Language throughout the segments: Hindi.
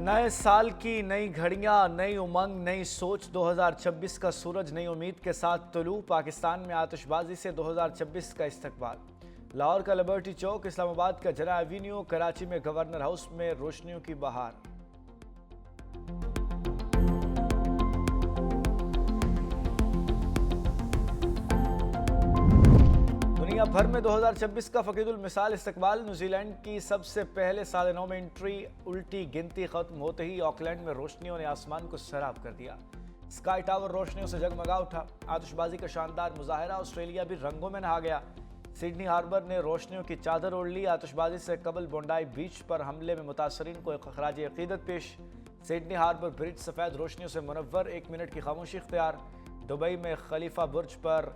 नए साल की नई घड़ियां, नई उमंग, नई सोच। 2026 का सूरज नई उम्मीद के साथ तुलू। पाकिस्तान में आतिशबाजी से 2026 का इस्तकबाल। लाहौर का लिबर्टी चौक, इस्लामाबाद का जना एवेन्यू, कराची में गवर्नर हाउस में रोशनियों की बहार। दुनिया भर में 2026 का फकीदुल मिसाल इस्तकबाल। न्यूजीलैंड की सबसे पहले साल नौ में एंट्री। उल्टी गिनती खत्म होते ही ऑकलैंड में रोशनियों ने आसमान को सैराब कर दिया। स्काई टावर रोशनियों से जगमगा उठा। आतिशबाजी का शानदार मुजाहरा। ऑस्ट्रेलिया भी रंगों में नहा गया। सिडनी हार्बर ने रोशनियों की चादर ओढ़ ली। आतिशबाजी से कबल बोंडाई बीच पर हमले में मुतासरीन को खराज अकीदत पेश। सिडनी हार्बर ब्रिज सफ़ेद रोशनियों से मुनव्वर। 1 मिनट की खामोशी इख्तियार। दुबई में खलीफा बुर्ज पर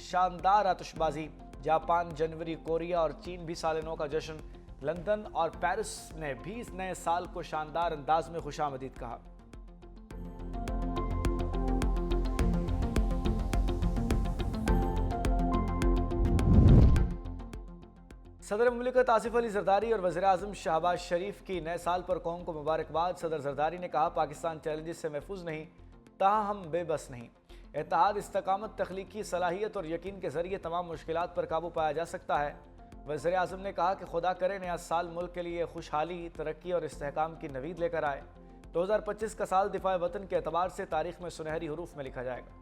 शानदार आतिशबाजी। जापान, जनवरी, कोरिया और चीन भी साल नौ का जश्न। लंदन और पेरिस ने भी इस नए साल को शानदार अंदाज में खुशामदीद कहा। सदर मुमलिकत आसिफ अली जरदारी और वज़ीर आज़म शहबाज शरीफ की नए साल पर कौम को मुबारकबाद। सदर जरदारी ने कहा, पाकिस्तान चैलेंजेस से महफूज नहीं, ताहम हम बेबस नहीं। इत्तेहाद, इस्तकामत, तख्लीकी सलाहियत और यकीन के ज़रिए तमाम मुश्किलात पर काबू पाया जा सकता है। वज़ीर आज़म ने कहा कि खुदा करे नया साल मुल्क के लिए खुशहाली, तरक्की और इस्तेहकाम की नवीद लेकर आए। 2025 का साल दिफा वतन के एतबार से तारीख में सुनहरी हरूफ में लिखा जाएगा।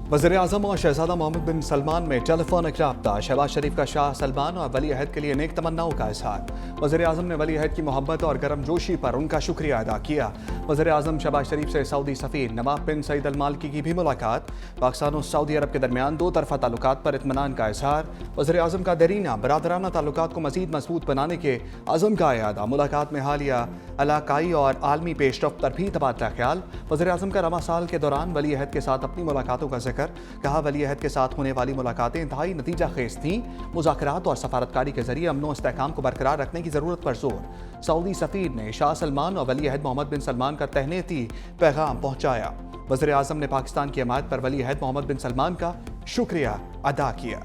वज़ीर आज़म और शहज़ादा मोहम्मद बिन सलमान में टेलीफोनिक राब्ता। शहबाज शरीफ का शाह सलमान और वली अहद के लिए नेक तमन्नाओं का इज़हार। वज़ीर आज़म ने वली अहद की मोहब्बत और गर्मजोशी पर उनका शुक्रिया अदा किया। वज़ीर आज़म शहबाज शरीफ से सऊदी सफ़ीर नवाफ बिन सईद अल मालिकी की भी मुलाकात। पाकिस्तान और सऊदी अरब के दरमियान दो तरफ़ा ताल्लुकात पर इत्मीनान का इज़हार। वज़ीर आज़म का देरीना बरादराना ताल्लुकात को मज़ीद मजबूत बनाने के अज़म का इयादा। मुलाकात में हालिया इलाकाई और आलमी पेशरफ्त पर भी तबादला ख्याल। वज़ीर आज़म का रमा साल के दौरान वली अहद के साथ अपनी मुलाकातों का जिक्र। कहा, वली अहद के साथ होने वाली मुलाकातें इंतहाई नतीजा खेज थीं। मुज़ाकरात और सफारतकारी के जरिए अमन व इस्तेहकाम को बरकरार रखने की ज़रूरत पर जोर। सऊदी सफ़ीर ने शाह सलमान और वली अहद मोहम्मद बिन सलमान का तहनीती पैगाम पहुँचाया। वज़ीर आज़म ने पाकिस्तान की हमायत पर वली अहद मोहम्मद बिन सलमान का शुक्रिया अदा किया।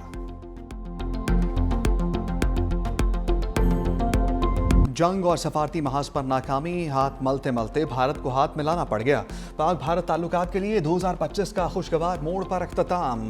जंग और सफारती महाज पर नाकामी। हाथ मलते मलते भारत को हाथ मिलाना पड़ गया। पाक भारत ताल्लुकात के लिए 2025 का खुशगवार मोड़ पर अख्ताम।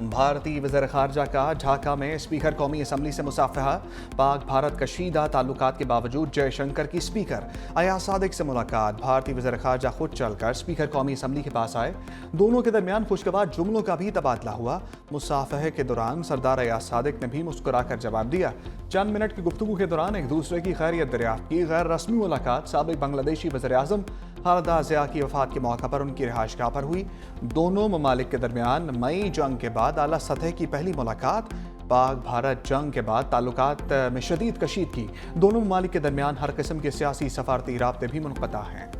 भारतीय वज़ीर ख़ारजा का ढाका में स्पीकर कौमी असम्बली से मुसाफहा। पाक भारत कशीदा ताल्लुकात के बावजूद जयशंकर की स्पीकर अयाज सादिक से मुलाकात। भारतीय वज़ीर ख़ारजा खुद चलकर स्पीकर कौमी असम्बली के पास आए। दोनों के दरमियान खुशगवार जुमलों का भी तबादला हुआ। मुसाफहे के दौरान सरदार अयाज सादिक ने भी मुस्कुराकर जवाब दिया। चंद मिनट की गुफ्तगू के दौरान एक दूसरे की खैरियत दरियाफ्त की। गैर रस्मी मुलाकात साबिक बांग्लादेशी वज़ीर आज़म खालिदा ज़िया की वफ़ात के मौका पर उनकी रिहाइशगाह पर हुई। दोनों ममालिक के दरमियान मई जंग के बाद आला सतह की पहली मुलाकात। पाक भारत जंग के बाद ताल्लुकात में शदीद कशीदगी। दोनों ममालिक के दरमियान हर किस्म के सियासी सफारती राब्ते भी मुनक़ता हैं।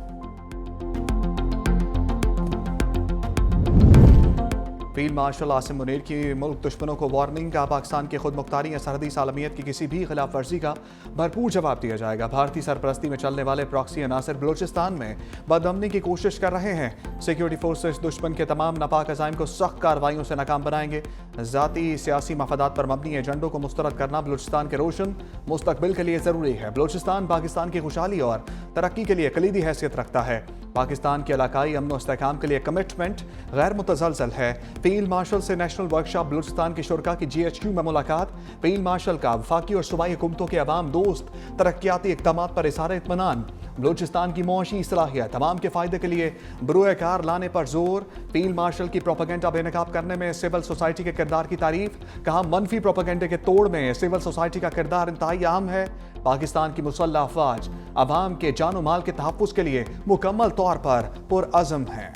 फील्ड मार्शल आसिम मुनीर की मुल्क दुश्मनों को वार्निंग का। पाकिस्तान की खुद मुख्तारी या सरहदी सालमियत की किसी भी खिलाफ वर्जी का भरपूर जवाब दिया जाएगा। भारतीय सरपरस्ती में चलने वाले प्रॉक्सी अनासर बलूचिस्तान में बदअमनी की कोशिश कर रहे हैं। सिक्योरिटी फोर्सेस दुश्मन के तमाम नापाक अज़ाइम को सख्त कार्रवाइयों से नाकाम बनाएंगे। ज़ाती सियासी मफादात पर मबनी एजेंडों को मुस्तरद करना बलूचिस्तान के रोशन मुस्तकबिल के लिए ज़रूरी है। बलूचिस्तान पाकिस्तान की खुशहाली और तरक्की के लिए कलीदी हैसियत रखता है। पाकिस्तान के इलाकाई अमन व इस्तेहकाम के लिए कमिटमेंट गैर मुतज़लज़ल है। फील्ड मार्शल से नेशनल वर्कशॉप बलूचिस्तान के शुरा की GHQ में मुलाकात। फील्ड मार्शल का वफाकी और सूबाई हुकूमतों के अवाम दोस्त तरक्याती इक़दामात पर इज़हार इत्मीनान। बलूचिस्तान की मुआशी सलाहियत तमाम के फ़ायदे के लिए बरूए कार लाने पर जोर। फील्ड मार्शल की प्रोपेगेंडा बेनकाब करने में सिविल सोसाइटी के किरदार की तारीफ। कहा, मनफी प्रोपेगेंडे के तोड़ में सिविल सोसाइटी का किरदार इंतहाई अहम है। पाकिस्तान की मुसल्लह अफवाज अवाम के जान माल के तहफ़्फ़ुज़ के लिए मुकम्मल तौर पर पुरअज़म है।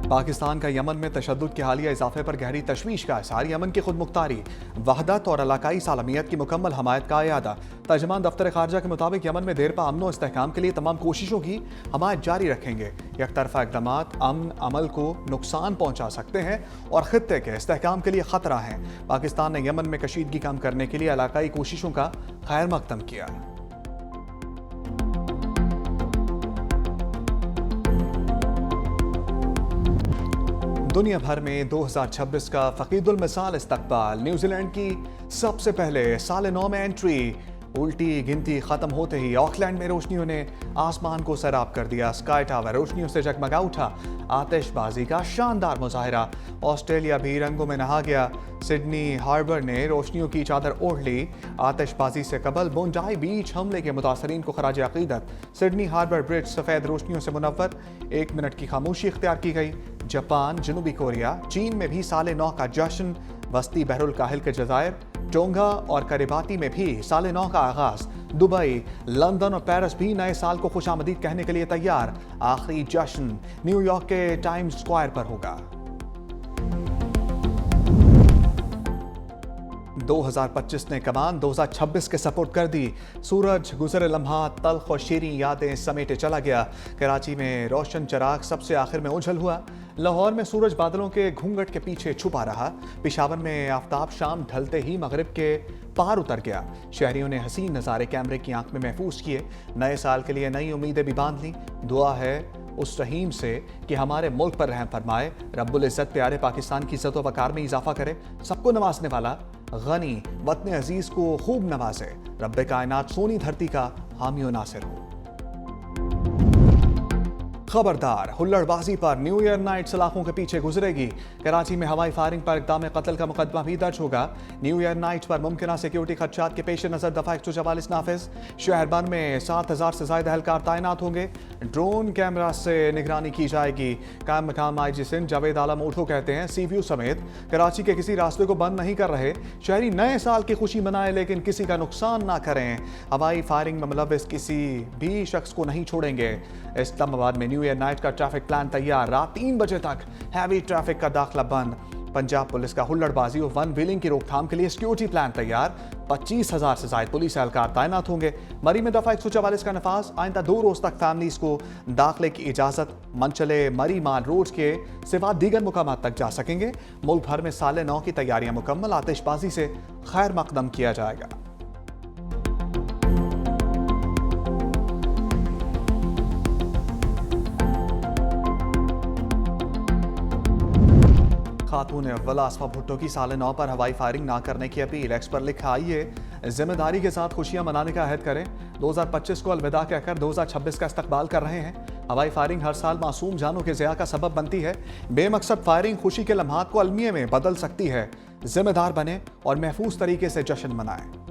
पाकिस्तान का यमन में तशद्दुद के हालिया इजाफे पर गहरी तशवीश का इज़हार। यमन की खुद मुख्तारी, वहदत और इलाकाई सालमियत की मुकम्मल हमायत का इयादा। तर्जमान दफ्तर खारजा के मुताबिक यमन में देरपा अमन व इस्तेहकाम के लिए तमाम कोशिशों की हमायत जारी रखेंगे। यकतरफा इक़दामात अमन अमल को नुकसान पहुँचा सकते हैं और ख़ित्ते के इस्तेहकाम के लिए ख़तरा हैं। पाकिस्तान ने यमन में कशीदगी कम करने के लिए इलाकाई कोशिशों का खैर मकदम किया। दुनिया भर में 2026 का फकीदुल मिसाल इस्तकबाल। न्यूजीलैंड की सबसे पहले साल 9 में एंट्री। उल्टी गिनती खत्म होते ही ऑकलैंड में रोशनियों ने आसमान को सैराब कर दिया। स्काई टावर रोशनियों से जगमगा उठा। आतिशबाजी का शानदार मुजाहिरा। ऑस्ट्रेलिया भी रंगों में नहा गया। सिडनी हार्बर ने रोशनियों की चादर ओढ़ ली। आतिशबाजी से कबल बोंडाई बीच हमले के मुतासरीन को खराज अकीदत। सिडनी हार्बर ब्रिज सफ़ेद रोशनियों से मुनव्वर। 1 मिनट की खामोशी इख्तियार की गई। जापान, जनूबी कोरिया, चीन में भी साल 9 का जश्न। वस्ती बहरुल काहिल के जजायर, टोंगा और करिबाती में भी साल 9 का आगाज। दुबई, लंदन और पेरिस भी नए साल को खुशामदीद कहने के लिए तैयार। आखिरी जश्न न्यूयॉर्क के टाइम्स स्क्वायर पर होगा। 2025 ने कमान 2026 के सपोर्ट कर दी। सूरज गुजरे लम्हा तल्ख और शीरीं यादें समेटे चला गया। कराची में रोशन चराग सबसे आखिर में उछल हुआ। लाहौर में सूरज बादलों के घूंघट के पीछे छुपा रहा। पेशावर में आफताब शाम ढलते ही मगरिब के पार उतर गया। शहरियों ने हसीन नज़ारे कैमरे की आंख में महफूज किए। नए साल के लिए नई उम्मीदें भी बांध ली। दुआ है उस रहीम से कि हमारे मुल्क पर रहम फरमाए। रब्बुल इज़्ज़त प्यारे पाकिस्तान की इज़्ज़त व वक़ार में इजाफा करे। सबको नवाजने वाला गनी वतन अजीज को खूब नवाजे। रब्बे कायनात सोनी धरती का हामी व नासिर हो। खबरदार, हुल्लड़बाजी पर न्यू ईयर नाइट सलाखों के पीछे गुजरेगी। कराची में हवाई फायरिंग पर इक़दाम कत्ल का मुकदमा भी दर्ज होगा। न्यू ईयर नाइट पर मुमकिन सिक्योरिटी खदशात के पेश नज़र दफ़ा 144 नाफिज। शहर भर में 7000 से ज़ायद एहलकार तैनात होंगे। ड्रोन कैमरा से निगरानी की जाएगी। कायम मकाम IG सिंध जावेद आलम ऊठो कहते हैं सीव्यू समेत कराची के किसी रास्ते को बंद नहीं कर रहे। शहरी नए साल की खुशी मनाएं लेकिन किसी का नुकसान ना करें। हवाई फायरिंग में मुलव्विस किसी भी शख्स को नहीं छोड़ेंगे। इस्लामाबाद में न्यू ईयर नाइट का ट्रैफिक प्लान तैयार। रात 3 बजे तक हैवी ट्रैफिक का दाखिला बंद। पंजाब पुलिस का हुल्लड़बाजी और वन व्हीलिंग की रोकथाम के लिए सिक्योरिटी प्लान तैयार। 25,000 से ज्यादा पुलिस एहलकार तैनात होंगे। मरी में दफा 144 का नफाज। आइंदा 2 रोज तक फैमिलीज को दाखिले की इजाजत। मनचले मरी माल रोड के सिवा दीगर मुकामात तक जा सकेंगे। मुल्क भर में साल 9 की तैयारियां मुकम्मल। आतिशबाजी से खैर मकदम किया जाएगा। खातून अव्वल आसफा भुट्टो की साल 9 पर हवाई फायरिंग ना करने की अपील। एक्स पर लिखा, आइए जिम्मेदारी के साथ खुशियां मनाने का अहद करें। 2025 को अलविदा कहकर 2026 का इस्तकबाल कर रहे हैं। हवाई फायरिंग हर साल मासूम जानों के ज़िया का सबब बनती है। बेमकसद फायरिंग खुशी के लम्हात को अलमिये में बदल सकती है। जिम्मेदार बने और महफूज तरीके से जश्न मनाएं।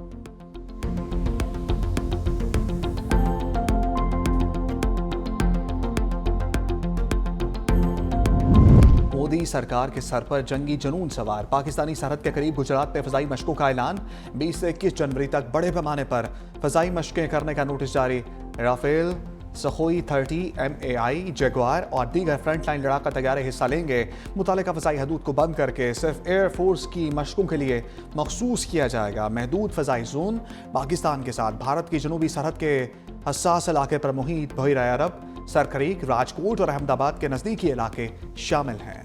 मोदी सरकार के सर पर जंगी जुनून सवार। पाकिस्तानी सरहद के करीब गुजरात में फजाई मशकों का ऐलान। 20 से 21 जनवरी तक बड़े पैमाने पर फजाई मशकें करने का नोटिस जारी। राफेल, सखोई 30, MAI, जगुआर और दीगर फ्रंट लाइन लड़ाका तैयारे हिस्सा लेंगे। मुतालिका फजाई हदूद को बंद करके सिर्फ एयरफोर्स की मशकों के लिए मखसूस किया जाएगा। महदूद फजाई जोन पाकिस्तान के साथ भारत की जनूबी सरहद के हसास इलाके पर मुहित बहिर अरब, सरखरीक, राजकोट और अहमदाबाद के नज़दीकी इलाके शामिल हैं।